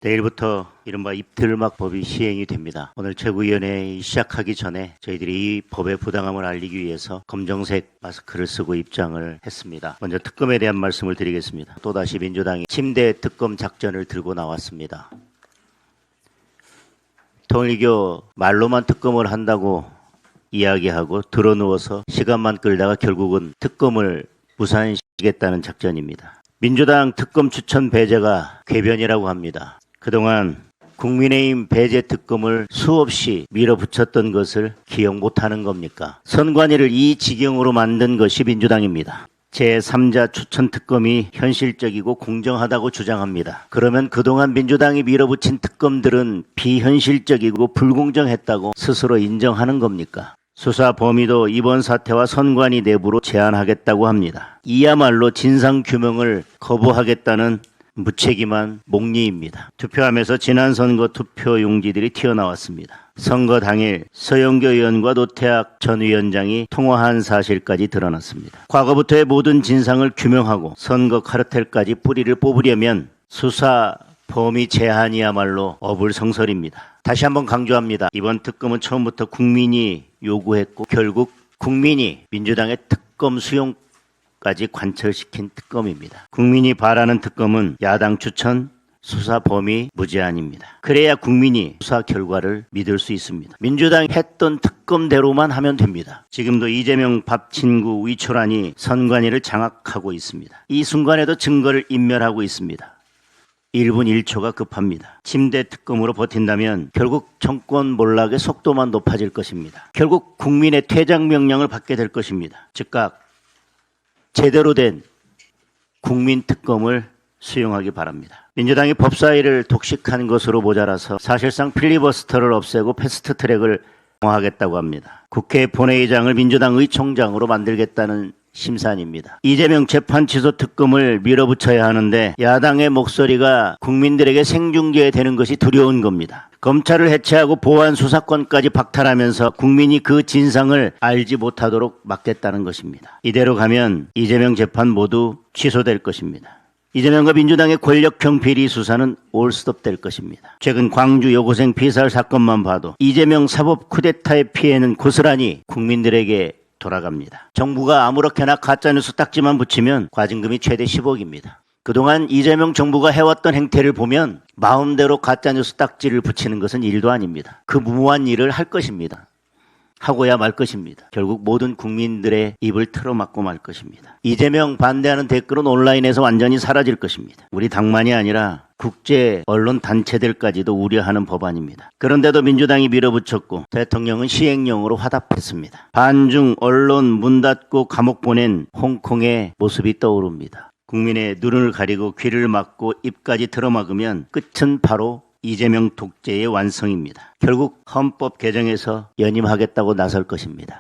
내일부터 이른바 입틀막법이 시행이 됩니다. 오늘 최고위원회 시작하기 전에 저희들이 이 법의 부당함을 알리기 위해서 검정색 마스크를 쓰고 입장을 했습니다. 먼저 특검에 대한 말씀을 드리겠습니다. 또다시 민주당이 침대 특검 작전을 들고 나왔습니다. 통일교 말로만 특검을 한다고 이야기하고 드러누워서 시간만 끌다가 결국은 특검을 무산시키겠다는 작전입니다. 민주당 특검 추천 배제가 궤변이라고 합니다. 그동안 국민의힘 배제 특검을 수없이 밀어붙였던 것을 기억 못하는 겁니까? 선관위를 이 지경으로 만든 것이 민주당입니다. 제3자 추천 특검이 현실적이고 공정하다고 주장합니다. 그러면 그동안 민주당이 밀어붙인 특검들은 비현실적이고 불공정했다고 스스로 인정하는 겁니까? 수사 범위도 이번 사태와 선관위 내부로 제한하겠다고 합니다. 이야말로 진상규명을 거부하겠다는 무책임한 목리입니다. 투표하면서 지난 선거 투표용지들이 튀어나왔습니다. 선거 당일 서영교 의원과 노태학 전 위원장이 통화한 사실까지 드러났습니다. 과거부터의 모든 진상을 규명하고 선거 카르텔까지 뿌리를 뽑으려면 수사 범위 제한이야말로 어불성설입니다. 다시 한번 강조합니다. 이번 특검은 처음부터 국민이 요구했고 결국 국민이 민주당의 특검 수용까지 관철시킨 특검입니다. 국민이 바라는 특검은 야당 추천, 수사 범위 무제한입니다. 그래야 국민이 수사 결과를 믿을 수 있습니다. 민주당이 했던 특검대로만 하면 됩니다. 지금도 이재명 밥 친구 위초란이 선관위를 장악하고 있습니다. 이 순간에도 증거를 인멸하고 있습니다. 1분 1초가 급합니다. 침대 특검으로 버틴다면 결국 정권 몰락의 속도만 높아질 것입니다. 결국 국민의 퇴장 명령을 받게 될 것입니다. 즉각 제대로 된 국민 특검을 수용하기 바랍니다. 민주당이 법사위를 독식한 것으로 모자라서 사실상 필리버스터를 없애고 패스트트랙을 강화하겠다고 합니다. 국회 본회의장을 민주당 의총장으로 만들겠다는 심산입니다. 이재명 재판 취소 특검을 밀어붙여야 하는데 야당의 목소리가 국민들에게 생중계되는 것이 두려운 겁니다. 검찰을 해체하고 보안 수사권까지 박탈하면서 국민이 그 진상을 알지 못하도록 막겠다는 것입니다. 이대로 가면 이재명 재판 모두 취소될 것입니다. 이재명과 민주당의 권력형 비리 수사는 올스톱 될 것입니다. 최근 광주 여고생 피살 사건만 봐도 이재명 사법 쿠데타의 피해는 고스란히 국민들에게 돌아갑니다. 정부가 아무렇게나 가짜뉴스 딱지만 붙이면 과징금이 최대 10억입니다. 그동안 이재명 정부가 해왔던 행태를 보면 마음대로 가짜뉴스 딱지를 붙이는 것은 일도 아닙니다. 그 무모한 일을 할 것입니다. 하고야 말 것입니다. 결국 모든 국민들의 입을 틀어막고 말 것입니다. 이재명 반대하는 댓글은 온라인에서 완전히 사라질 것입니다. 우리 당만이 아니라 국제 언론 단체들까지도 우려하는 법안입니다. 그런데도 민주당이 밀어붙였고 대통령은 시행령으로 화답했습니다. 반중 언론 문 닫고 감옥 보낸 홍콩의 모습이 떠오릅니다. 국민의 눈을 가리고 귀를 막고 입까지 틀어막으면 끝은 바로 이재명 독재의 완성입니다. 결국 헌법 개정에서 연임하겠다고 나설 것입니다.